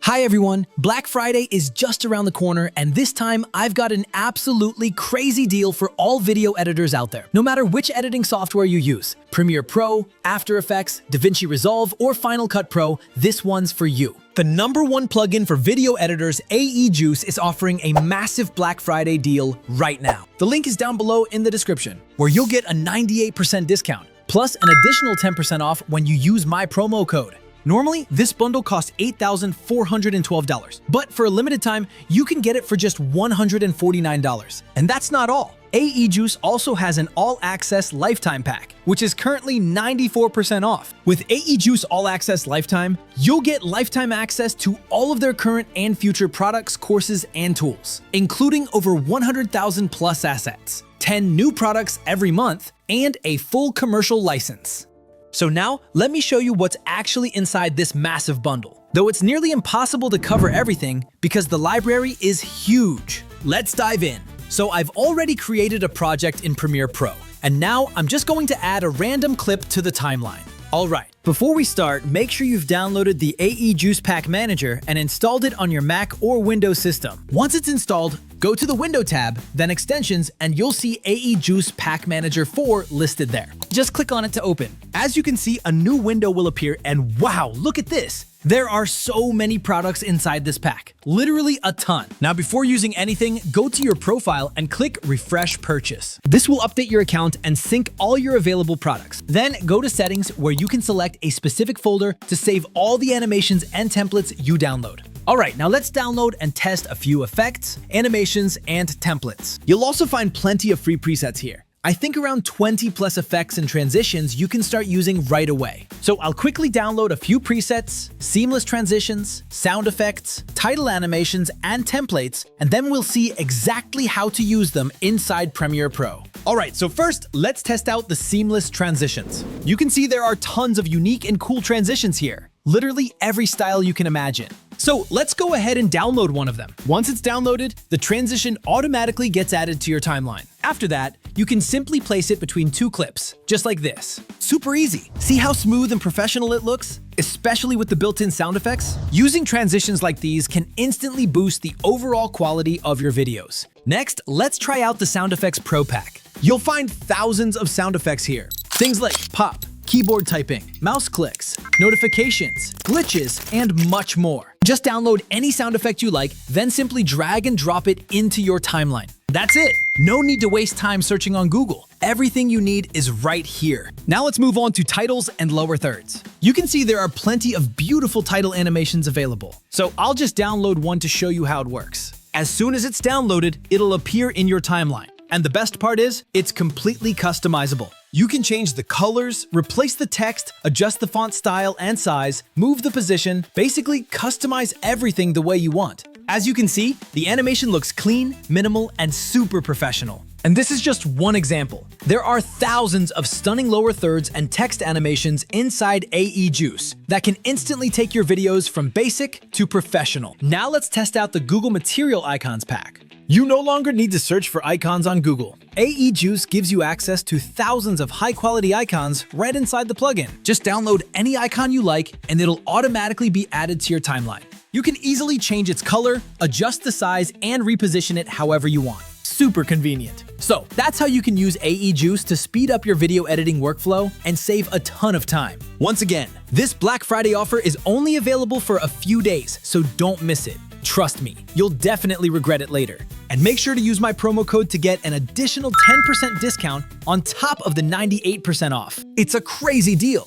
Hi everyone, Black Friday is just around the corner, and this time I've got an absolutely crazy deal for all video editors out there. No matter which editing software you use, Premiere Pro, After Effects, DaVinci Resolve, or Final Cut Pro, this one's for you. The #1 plugin for video editors, AEJuice, is offering a massive Black Friday deal right now. The link is down below in the description, where you'll get a 98% discount, plus an additional 10% off when you use my promo code. Normally, this bundle costs $8,412, but for a limited time, you can get it for just $149. And that's not all. AEJuice also has an all-access lifetime pack, which is currently 94% off. With AEJuice All Access Lifetime, you'll get lifetime access to all of their current and future products, courses, and tools, including over 100,000 plus assets, 10 new products every month, and a full commercial license. So now, let me show you what's actually inside this massive bundle. Though it's nearly impossible to cover everything because the library is huge. Let's dive in. So I've already created a project in Premiere Pro, and now I'm just going to add a random clip to the timeline. All right, before we start, make sure you've downloaded the AEJuice Pack Manager and installed it on your Mac or Windows system. Once it's installed, go to the Window tab, then Extensions, and you'll see AEJuice Pack Manager 4 listed there. Just click on it to open. As you can see, a new window will appear, and wow, look at this! There are so many products inside this pack, literally a ton. Now, before using anything, go to your profile and click Refresh Purchase. This will update your account and sync all your available products. Then go to Settings, where you can select a specific folder to save all the animations and templates you download. Alright, now let's download and test a few effects, animations, and templates. You'll also find plenty of free presets here. I think around 20 plus effects and transitions you can start using right away. So I'll quickly download a few presets, seamless transitions, sound effects, title animations, and templates, and then we'll see exactly how to use them inside Premiere Pro. Alright, so first, let's test out the seamless transitions. You can see there are tons of unique and cool transitions here. Literally every style you can imagine. So let's go ahead and download one of them. Once it's downloaded, the transition automatically gets added to your timeline. After that, you can simply place it between two clips, just like this. Super easy. See how smooth and professional it looks? Especially with the built-in sound effects? Using transitions like these can instantly boost the overall quality of your videos. Next, let's try out the Sound Effects Pro Pack. You'll find thousands of sound effects here. Things like pop, keyboard typing, mouse clicks, notifications, glitches, and much more. Just download any sound effect you like, then simply drag and drop it into your timeline. That's it. No need to waste time searching on Google. Everything you need is right here. Now let's move on to titles and lower thirds. You can see there are plenty of beautiful title animations available. So I'll just download one to show you how it works. As soon as it's downloaded, it'll appear in your timeline. And the best part is, it's completely customizable. You can change the colors, replace the text, adjust the font style and size, move the position, basically customize everything the way you want. As you can see, the animation looks clean, minimal, and super professional. And this is just one example. There are thousands of stunning lower thirds and text animations inside AEJuice that can instantly take your videos from basic to professional. Now let's test out the Google Material Icons pack. You no longer need to search for icons on Google. AEJuice gives you access to thousands of high-quality icons right inside the plugin. Just download any icon you like, and it'll automatically be added to your timeline. You can easily change its color, adjust the size, and reposition it however you want. Super convenient. So that's how you can use AEJuice to speed up your video editing workflow and save a ton of time. Once again, this Black Friday offer is only available for a few days, so don't miss it. Trust me, you'll definitely regret it later. And make sure to use my promo code to get an additional 10% discount on top of the 98% off. It's a crazy deal.